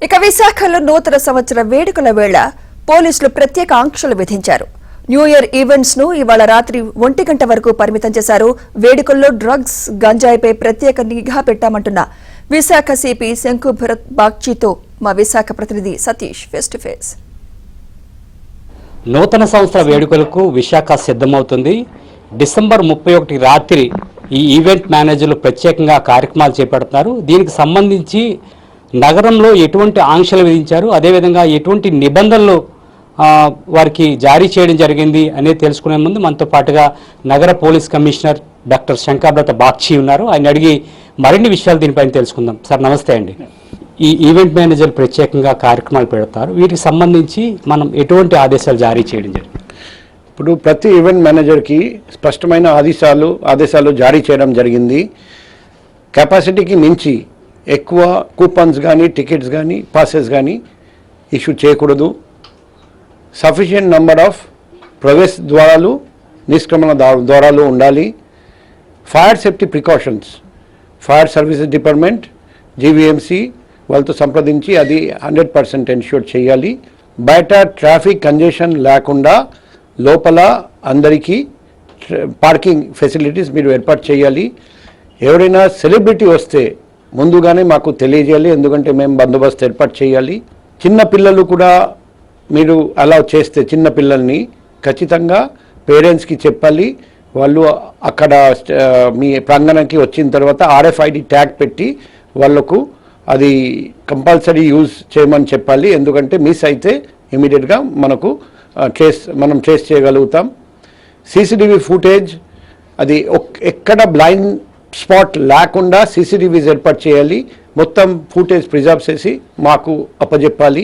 ఇక విశాఖలో నూతన సంవత్సర వేడుకల వేళ పోలీసులు ప్రత్యేక ఆంక్షలు విధించారు. న్యూ ఇయర్ ఈవెంట్స్ ను ఇవాళ రాత్రి 1 గంట వరకు పరిమితం చేశారు. వేడుకల్లో డ్రగ్స్, గంజాయిపై ప్రత్యేక నిఘా పెట్టామంటున్న విశాఖ సిపి శంకు భరత్ బాగ్చితో మా విశాఖ ప్రతినిధి సతీష్ ఫేస్ టు ఫేస్. నూతన సంవత్సర వేడుకలకు విశాఖ సిద్ధమవుతుంది. డిసెంబర్ 31 రాత్రి ఈ ఈవెంట్ మేనేజర్లు ప్రత్యేకంగా కార్యక్రమాలు చేపడుతున్నారు. దీనికి సంబంధించి నగరంలో ఎటువంటి ఆంక్షలు విధించారు, అదేవిధంగా ఎటువంటి నిబంధనలు వారికి జారీ చేయడం జరిగింది అనేది తెలుసుకునే ముందు మనతో పాటుగా నగర పోలీస్ కమిషనర్ డాక్టర్ శంకర్భరత్ బాగ్చి ఉన్నారు. ఆయన అడిగి మరిన్ని విషయాలు దీనిపైన తెలుసుకుందాం. సార్ నమస్తే అండి. ఈ ఈవెంట్ మేనేజర్ ప్రత్యేకంగా కార్యక్రమాలు పెడతారు, వీటికి సంబంధించి మనం ఎటువంటి ఆదేశాలు జారీ చేయడం జరిగింది? ఇప్పుడు ప్రతి ఈవెంట్ మేనేజర్కి స్పష్టమైన ఆదేశాలు జారీ చేయడం జరిగింది. కెపాసిటీకి మించి ఎక్కువ కూపన్స్ కానీ, టికెట్స్ కానీ, పాసెస్ కానీ ఇష్యూ చేయకూడదు. సఫిషియెంట్ నంబర్ ఆఫ్ ప్రవేశ ద్వారాలు, నిష్క్రమణ ద్వారాలు ఉండాలి. Fire safety precautions, fire services department, GVMC వాళ్ళతో సంప్రదించి అది 100% ఎన్ష్యూర్ చేయాలి. బయట ట్రాఫిక్ కంజెషన్ లేకుండా లోపల అందరికీ పార్కింగ్ ఫెసిలిటీస్ మీరు ఏర్పాటు చేయాలి. ఎవరైనా సెలబ్రిటీ వస్తే ముందుగానే మాకు తెలియజేయాలి, ఎందుకంటే మేము బందోబస్తు ఏర్పాటు చేయాలి. చిన్న పిల్లలు కూడా మీరు అలౌ చేస్తే చిన్న పిల్లల్ని ఖచ్చితంగా పేరెంట్స్కి చెప్పాలి. వాళ్ళు అక్కడ మీ ప్రాంగణానికి వచ్చిన తర్వాత RFID ట్యాగ్ పెట్టి వాళ్ళకు అది కంపల్సరీ యూజ్ చేయమని చెప్పాలి. ఎందుకంటే మిస్ అయితే ఇమీడియట్గా మనం ట్రేస్ చేయగలుగుతాం. CCTV ఫుటేజ్ అది ఎక్కడ బ్లైండ్ స్పాట్ లేకుండా CCTVs ఏర్పాటు చేయాలి. మొత్తం ఫుటేజ్ ప్రిజర్వ్ చేసి మాకు అప్పజెప్పాలి.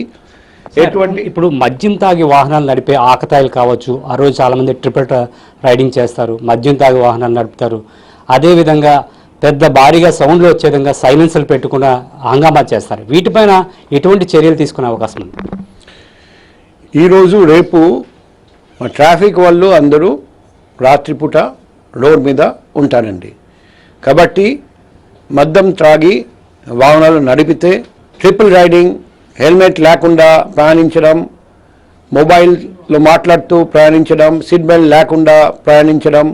ఇప్పుడు మద్యం తాగి వాహనాలు నడిపే ఆకతాయిలు కావచ్చు, ఆ రోజు చాలామంది ట్రిపుల్ రైడింగ్ చేస్తారు, మద్యం తాగి వాహనాలు నడుపుతారు. అదేవిధంగా పెద్ద భారీగా సౌండ్లు వచ్చే విధంగా సైలెన్సర్లు పెట్టుకున్న హంగామా చేస్తారు. వీటిపైన ఎటువంటి చర్యలు తీసుకునే అవకాశం ఉంది? ఈరోజు రేపు ట్రాఫిక్ వాళ్ళు అందరూ రాత్రిపూట రోడ్ మీద ఉంటారండి. కాబట్టి మద్యం త్రాగి వాహనాలు నడిపితే, ట్రిపుల్ రైడింగ్, హెల్మెట్ లేకుండా ప్రయాణించడం, మొబైల్లో మాట్లాడుతూ ప్రయాణించడం, సీట్ బెల్ట్ లేకుండా ప్రయాణించడం,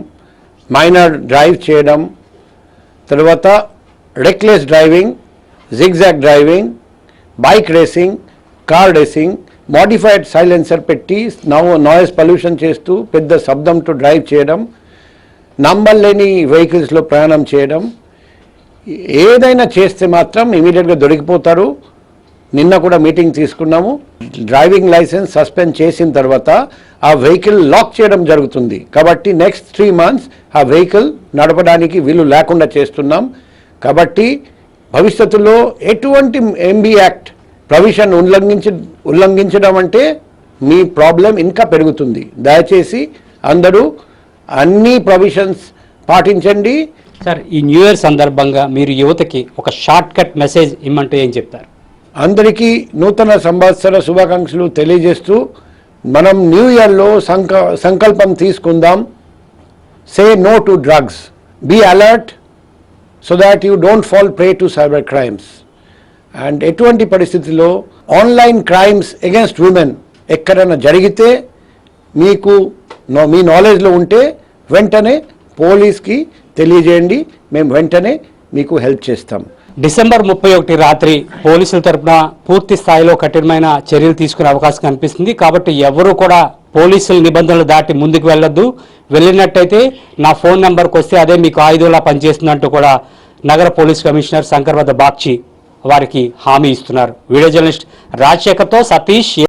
మైనర్ డ్రైవ్ చేయడం, తర్వాత reckless driving, zigzag driving, bike racing, car racing, modified silencer పెట్టి నాయిస్ పొల్యూషన్ చేస్తూ పెద్ద శబ్దంతో డ్రైవ్ చేయడం, నంబర్ లేని వెహికల్స్లో ప్రయాణం చేయడం, ఏదైనా చేస్తే మాత్రం ఇమీడియట్గా దొరికిపోతారు. నిన్న కూడా మీటింగ్ తీసుకున్నాము. డ్రైవింగ్ లైసెన్స్ సస్పెండ్ చేసిన తర్వాత ఆ వెహికల్ లాక్ చేయడం జరుగుతుంది. కాబట్టి నెక్స్ట్ 3 months ఆ వెహికల్ నడపడానికి వీలు లేకుండా చేస్తున్నాం. కాబట్టి భవిష్యత్తులో ఎటువంటి MB యాక్ట్ ప్రొవిజన్ ఉల్లంఘించడం అంటే మీ ప్రాబ్లం ఇంకా పెరుగుతుంది. దయచేసి అందరూ అన్ని ప్రొవిజన్స్ పాటించండి. సార్, ఈ న్యూ ఇయర్ సందర్భంగా మీరు యువతకి ఒక షార్ట్ కట్ మెసేజ్ ఇమ్మంటే ఏం చెప్తారు? అందరికీ నూతన సంవత్సర శుభాకాంక్షలు తెలియజేస్తూ మనం న్యూ ఇయర్లో సంకల్పం తీసుకుందాం. Say no to drugs, be alert so that you don't fall prey to cyber crimes. And ఎటువంటి పరిస్థితుల్లో ఆన్లైన్ క్రైమ్స్ అగేన్స్ట్ ఉమెన్ ఎక్కడైనా జరిగితే మీకు మీ నాలెడ్జ్లో ఉంటే వెంటనే పోలీస్కి తెలియజేయండి. మేము వెంటనే మీకు హెల్ప్ చేస్తాం. డిసెంబర్ 31 రాత్రి పోలీసుల తరఫున పూర్తి స్థాయిలో కఠినమైన చర్యలు తీసుకునే అవకాశం కనిపిస్తుంది. కాబట్టి ఎవరు కూడా పోలీసుల నిబంధనలు దాటి ముందుకు వెళ్ళొద్దు. వెళ్ళినట్టయితే నా ఫోన్ నెంబర్కి వస్తే అదే మీకు ఆయుధంలా పనిచేస్తుందంటూ కూడా నగర పోలీస్ కమిషనర్ శంకర్భరత్ బాగ్చి వారికి హామీ ఇస్తున్నారు. వీడియో జర్నలిస్ట్ రాజశేఖర్తో సతీష్.